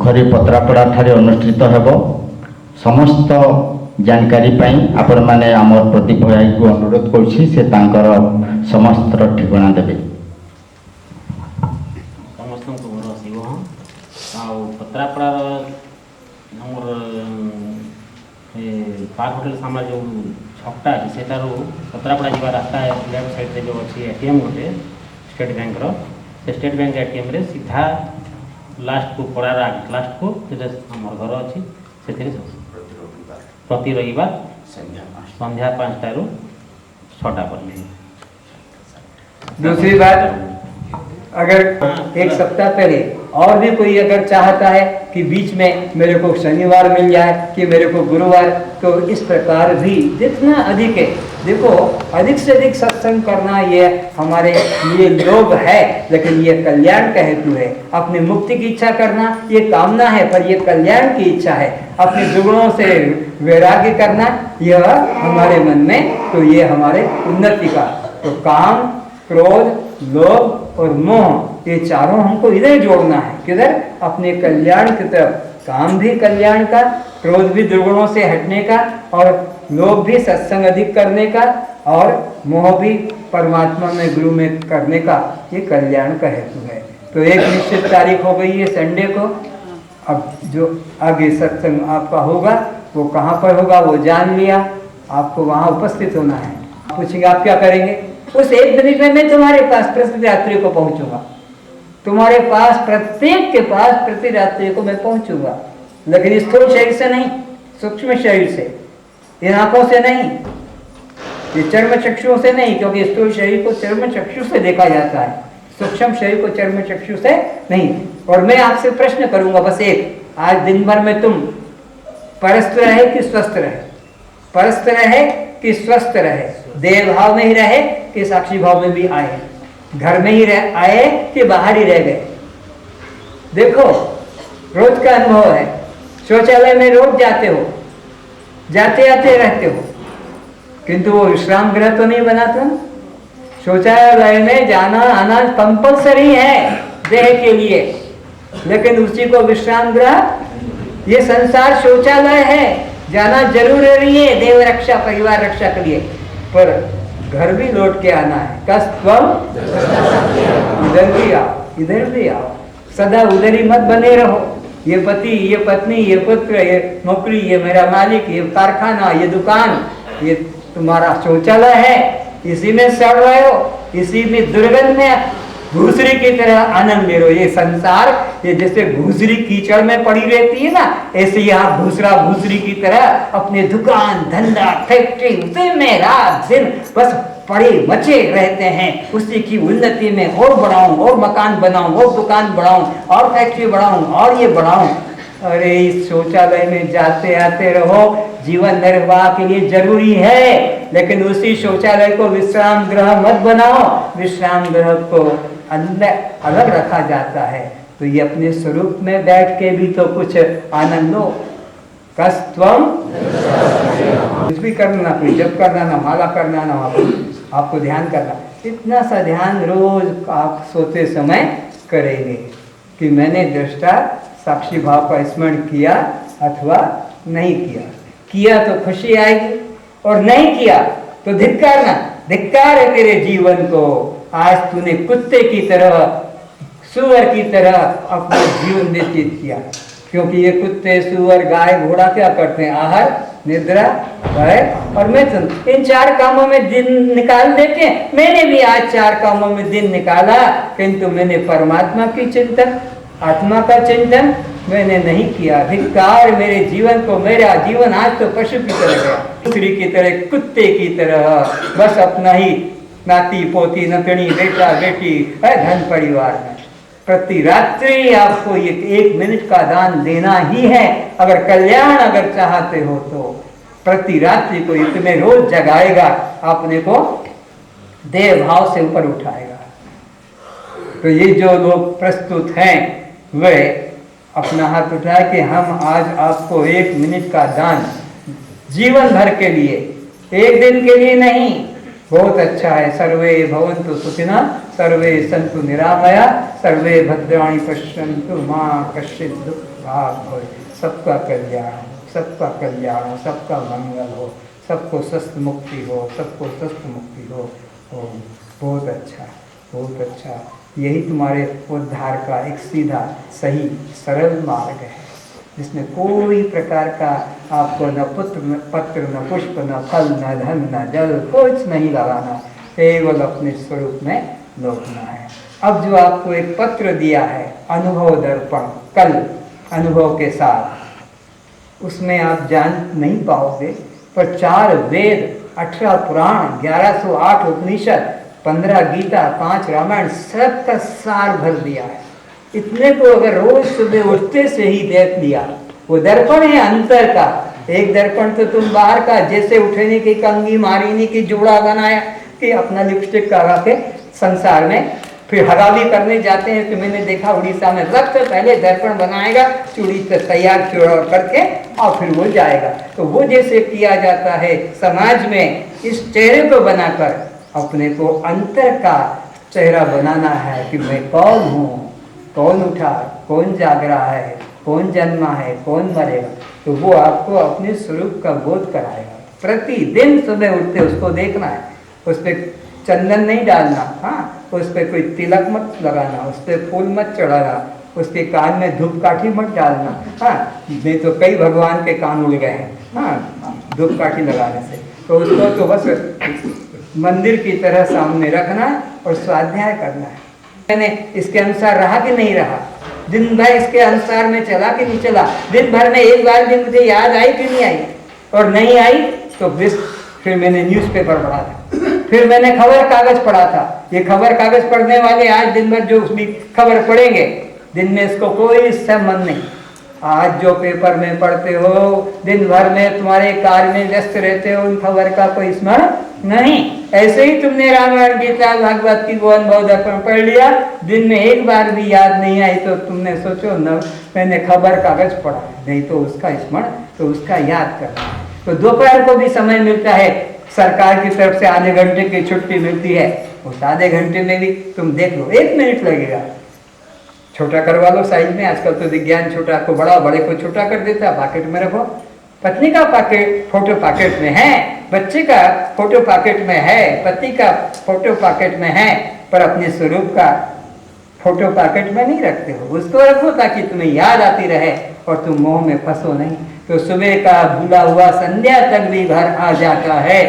खरी पत्रापड़ा ठारे अनुष्ठित हेब। समस्त जानकारी पाई आपण माने आमर प्रदीप भाई को अनुरोध करछि से तांकर समस्त ठिकाना देबे। समस्त को मोर शिव आ पत्रापड़ा हमर पार्क होटल सामने जो छकटा है सेटारो पत्रापड़ा जीवा रास्ता है लेफ्ट साइड रे जो अछि एटीएम गोटे स्टेट बैंक रो से स्टेट बैंक एटीएम रे सीधा लास्ट को पड़ा लास्ट को हमर घर अछि से प्रति रविवार संध्या 5टा रु 6टा पर। दूसरी बात, अगर एक सप्ताह पहले और भी कोई अगर चाहता है कि बीच में मेरे को शनिवार मिल जाए कि मेरे को गुरुवार, तो इस प्रकार भी जितना अधिक है, देखो अधिक से अधिक सत्संग करना ये हमारे लिए लोभ है, लेकिन ये कल्याण का हेतु है। अपने मुक्ति की इच्छा करना ये कामना है, पर ये कल्याण की इच्छा है। अपने दुगुणों से वैराग्य करना यह हमारे मन में, तो ये हमारे उन्नति का। तो काम, क्रोध, लोभ और मोह, ये चारों हमको इधर जोड़ना है। किधर? अपने कल्याण की तरफ। काम भी कल्याण का, क्रोध भी दुर्गुणों से हटने का, और लोभ भी सत्संग अधिक करने का, और मोह भी परमात्मा में गुरु में करने का। ये कल्याण का हेतु है। तो एक निश्चित तारीख हो गई है संडे को। अब जो आगे सत्संग आपका होगा वो कहाँ पर होगा वो जान लिया, आपको वहाँ उपस्थित होना है। पूछेंगे आप क्या करेंगे? उस एक मिनट में मैं तुम्हारे पास प्रति रात्रि को पहुंचूंगा। तुम्हारे पास प्रत्येक के पास प्रति रात्रि को मैं पहुंचूंगा, लेकिन स्थूल शरीर से नहीं, सूक्ष्म शरीर से, इन आंखों से नहीं, ये चर्म चक्षुओं से नहीं, क्योंकि स्थूल शरीर को चर्म चक्षु से देखा जाता है, सूक्ष्म शरीर को चर्म चक्षु से नहीं। और मैं आपसे प्रश्न करूंगा बस एक, आज दिन भर में तुम परस्थ रहे कि स्वस्थ रहे? परस्थ रहे कि स्वस्थ रहे? देह भाव में ही रहे कि साक्षी भाव में भी आए? घर में ही आए कि बाहर ही रह गए? देखो, रोज का अनुभव है। शौचालय में रोज जाते हो, जाते आते रहते हो, किंतु वो विश्राम गृह तो नहीं बना तुम। शौचालय में जाना आना कंपल्सरी है देह के लिए, लेकिन उसी को विश्राम गृह, ये संसार शौचालय है, जाना जरूरी है देव रक्षा, परिवार रक्षा के लिए, पर घर भी लौट के आना है। कस्तम इधर भी आओ, इधर भी आओ, सदा उधर ही मत बने रहो। ये पति, ये पत्नी, ये पुत्र, ये नौकरी, ये मेरा मालिक, ये कारखाना, ये दुकान, ये तुम्हारा शौचालय है, इसी में सड़ रहे हो, इसी में दुर्गंध में घूसरी की तरह आनंद ले रहे हो। ये संसार, ये जैसे घूसरी कीचड़ में पड़ी रहती है ना, ऐसे यहाँ घूसरा घूसरी की तरह अपने दुकान, धंधा, फैक्ट्री, उसी में रात दिन बस पड़े मचे रहते हैं। उसी की उन्नति में और बढ़ाऊं, और मकान बनाऊं, और दुकान बढ़ाऊं, और फैक्ट्री बढ़ाऊं, और ये बढ़ाऊं। अरे इस शौचालय में जाते आते रहो, जीवन निर्वाह के लिए जरूरी है, लेकिन उसी शौचालय को विश्राम गृह मत बनाओ। विश्राम गृह को अंदर अलग रखा जाता है, तो ये अपने स्वरूप में बैठ के भी तो कुछ आनंद लो। कस्तम कुछ भी करना, कोई जप करना ना, माला करना ना, आपको ध्यान करना। इतना सा ध्यान रोज आप सोते समय करेंगे कि मैंने दृष्टा साक्षी भाव का स्मरण किया अथवा नहीं किया। किया तो खुशी आएगी, और नहीं किया तो धिक्कारना, धिक्कार है तेरे जीवन को। आज तूने कुत्ते की तरह, सुअर की तरह अपना जीवन व्यतीत किया। क्योंकि ये कुत्ते, सुअर, गाय, घोड़ा क्या करते हैं? आहार, निद्रा, भय और मैथुन, इन 4 कामों में दिन निकाल देते हैं। मैंने भी आज 4 कामों में दिन निकाला, किंतु मैंने परमात्मा की चिंतन, आत्मा का चिंतन मैंने नहीं किया। धिक्कार मेरे जीवन को, मेरा जीवन आज तो पशु की तरह गया, दूसरी की तरह, कुत्ते की तरह, बस अपना ही नाती पोती, नतनी, बेटा बेटी, धन परिवार में। प्रति रात्रि आपको ये 1 मिनट का दान देना ही है। अगर कल्याण अगर चाहते हो तो प्रति रात्रि को ये तुम्हें रोज जगाएगा, अपने को देह भाव से ऊपर उठाएगा। तो ये जो लोग प्रस्तुत हैं वे अपना हाथ उठाए कि हम आज आपको 1 मिनट का दान जीवन भर के लिए, 1 दिन के लिए नहीं, बहुत अच्छा है। सर्वे भवन्तु सुखिनः, सर्वे सन्तु निरामया, सर्वे भद्राणि पश्यन्तु मां कश्चित् दुःखभाग् भवेत्। सबका कल्याण, सबका कल्याण, सबका मंगल हो, सबको स्वस्थ मुक्ति हो, सबको स्वस्थ मुक्ति हो। ओम। बहुत अच्छा, बहुत अच्छा। यही तुम्हारे उद्धार का एक सीधा सही सरल मार्ग है, जिसमें कोई प्रकार का आपको न पत्र न पुष्प न फल न धन न जल कुछ नहीं लगाना, केवल अपने स्वरूप में लौटना है। अब जो आपको एक पत्र दिया है अनुभव दर्पण, कल अनुभव के साथ, उसमें आप जान नहीं पाओगे, पर 4 वेद, 18 पुराण, 1108 उपनिषद, 15 गीता, 5 रामायण, सब का सार भर दिया है। इतने को अगर रोज सुबह उठते से ही देख लिया, वो दर्पण है अंतर का। एक दर्पण तो तुम बाहर का, जैसे उठने की कंगी मारीनी की जोड़ा बनाया कि अपना लिपस्टिक लगा के संसार में फिर हवा भी करने जाते हैं। तो मैंने देखा उड़ीसा में सबसे पहले दर्पण बनाएगा, चूड़ी तैयार चूड़ा करके, और फिर वो जाएगा। तो वो जैसे किया जाता है समाज में, इस चेहरे को बनाकर अपने को अंतर का चेहरा बनाना है कि मैं कौन हूँ, कौन उठा, कौन जाग रहा है, कौन जन्मा है, कौन मरेगा। तो वो आपको अपने स्वरूप का बोध कराएगा। प्रतिदिन सुबह उठते उसको देखना है, उस पर चंदन नहीं डालना, हाँ, उस पर कोई तिलक मत लगाना, उस पर फूल मत चढ़ाना, उसके कान में धूप काठी मत डालना, हाँ, नहीं तो कई भगवान के कान उड़ गए हैं, हाँ, धूप काठी लगाने से। तो उसको तो बस मंदिर की तरह सामने रखना और स्वाध्याय करना है। मैंने इसके अनुसार रहा कि नहीं रहा, दिन भर इसके अनुसार में चला कि नहीं चला, दिन भर में एक बार भी मुझे याद आई कि नहीं आई, और नहीं आई तो फिर मैंने न्यूज़पेपर पढ़ा था, फिर मैंने खबर कागज पढ़ा था। ये खबर कागज पढ़ने वाले आज दिन भर जो उसमें खबर पढ़ेंगे, दिन में इसको कोई संबंध नहीं। आज जो पेपर में पढ़ते हो, दिन भर में तुम्हारे कार्य में व्यस्त रहते हो, उन खबर का कोई स्मरण नहीं। ऐसे ही तुमने रामायण गीता भागवत की वो अनुभव दर्पण पढ़ लिया, दिन में एक बार भी याद नहीं आई तो तुमने सोचो न मैंने खबर कागज पढ़ा, नहीं तो उसका स्मरण, तो उसका याद करना है। तो दोपहर को भी समय मिलता है, सरकार की तरफ से आधे घंटे की छुट्टी मिलती है, उस आधे घंटे में भी तुम देख लो, 1 मिनट लगेगा, छोटा करवा लो साइज में। आजकल तो विज्ञान छोटा को बड़ा, बड़े को छोटा कर देता है, पॉकेट में रखो। पत्नी का पॉकेट फोटो पॉकेट में है, बच्चे का फोटो पॉकेट में है, पति का फोटो पॉकेट में है, पर अपने स्वरूप का फोटो पॉकेट में नहीं रखते हो। उसको रखो ताकि तुम्हें याद आती रहे और तुम मोह में फंसो नहीं। तो सुबह का भूला हुआ संध्या तक भी घर आ जाता है,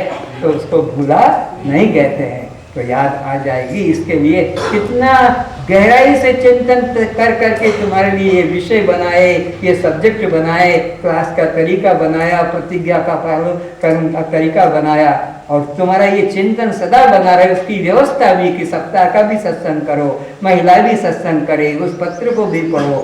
तो उसको भूला नहीं कहते हैं, तो याद आ जाएगी। इसके लिए कितना गहराई से चिंतन कर करके तुम्हारे लिए ये विषय बनाए, ये सब्जेक्ट बनाए, क्लास का तरीका बनाया, प्रतिज्ञा का पालन कर्म का तरीका बनाया, और तुम्हारा ये चिंतन सदा बना रहे। उसकी व्यवस्था भी कि सप्ताह का भी सत्संग करो, महिला भी सत्संग करे, उस पत्र को भी पढ़ो,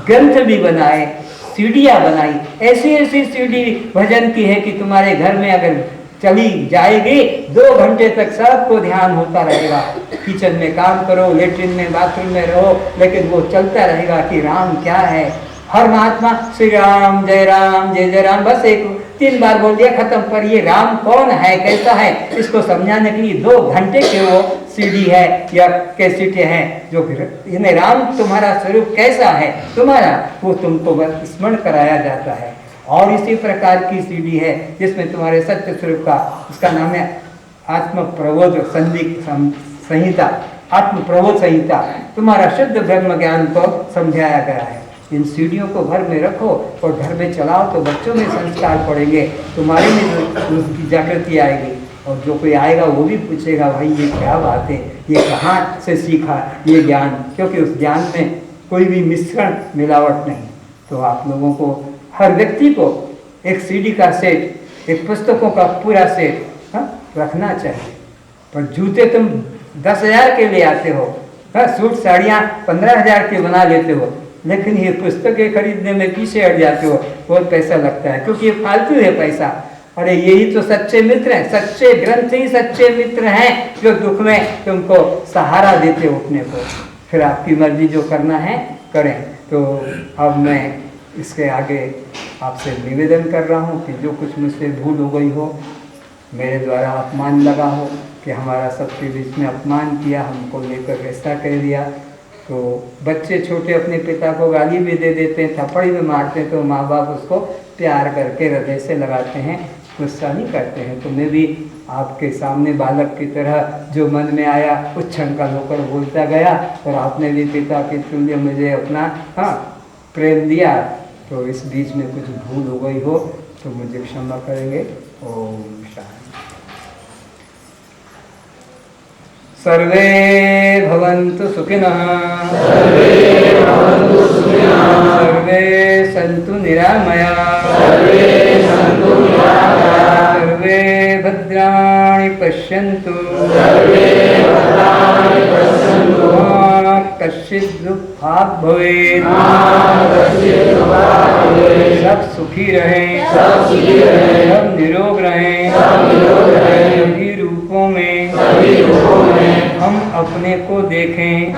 ग्रंथ भी बनाए, सीढ़ियाँ बनाई, ऐसी ऐसी सीढ़ी भजन की है कि तुम्हारे घर में अगर चली जाएगी 2 घंटे तक सबको ध्यान होता रहेगा। किचन में काम करो, लेटरिन में, बाथरूम में रहो, लेकिन वो चलता रहेगा कि राम क्या है। हर महात्मा श्री राम जय जय राम बस 3 बार बोल दिया, खत्म। पर ये राम कौन है, कैसा है, इसको समझाने के लिए 2 घंटे के वो सीडी है या कैसेटें हैं, जो इन्हें राम तुम्हारा स्वरूप कैसा है तुम्हारा, वो तुमको स्मरण कराया जाता है। और इसी प्रकार की सीढ़ी है जिसमें तुम्हारे सत्य स्वरूप का, उसका नाम है आत्म प्रबोध संहिता, आत्म प्रबोध संहिता, तुम्हारा शुद्ध ब्रह्म ज्ञान को समझाया गया है। इन सीढ़ियों को घर में रखो और घर में चलाओ, तो बच्चों में संस्कार पड़ेंगे, तुम्हारे में उसकी जागृति आएगी, और जो कोई आएगा वो भी पूछेगा भाई ये क्या बात है, ये कहाँ से सीखा ये ज्ञान, क्योंकि उस ज्ञान में कोई भी मिश्रण मिलावट नहीं। तो आप लोगों को, हर व्यक्ति को एक सीडी का सेट, एक पुस्तकों का पूरा सेट रखना चाहिए। पर जूते तुम 10,000 के ले आते हो, सूट साड़ियाँ 15,000 के बना लेते हो, लेकिन ये पुस्तकें खरीदने में पीछे हट जाते हो, बहुत पैसा लगता है, क्योंकि ये फालतू है पैसा। अरे यही तो सच्चे मित्र हैं, सच्चे ग्रंथ ही सच्चे मित्र हैं, जो दुख में तुमको सहारा देते उठने को। फिर आपकी मर्जी जो करना है करें। तो अब मैं इसके आगे आपसे निवेदन कर रहा हूँ कि जो कुछ मुझसे भूल हो गई हो, मेरे द्वारा अपमान लगा हो, कि हमारा सबके बीच में अपमान किया, हमको लेकर ऐसा कह दिया। तो बच्चे छोटे अपने पिता को गाली भी दे देते हैं, थप्पड़ भी मारते हैं, तो माँ बाप उसको प्यार करके हृदय से लगाते हैं, गुस्सा नहीं करते हैं। तो मैं भी आपके सामने बालक की तरह जो मन में आया उच्छृंखल होकर बोलता गया, और आपने भी पिता के तुल्य मुझे अपना प्रेम दिया। तो इस बीच में कुछ भूल हो गई हो तो मुझे क्षमा करेंगे। ओम शांति। सर्वे भवन्तु सुखिनः, सर्वे सन्तु निरामयाः, सर्वे भद्राणि पश्यन्तु, मा कश्चित् दुःखात् भवेत्, सब सुखी रहें, सब निरोग रहें, सभी रूपों में हम अपने को देखें,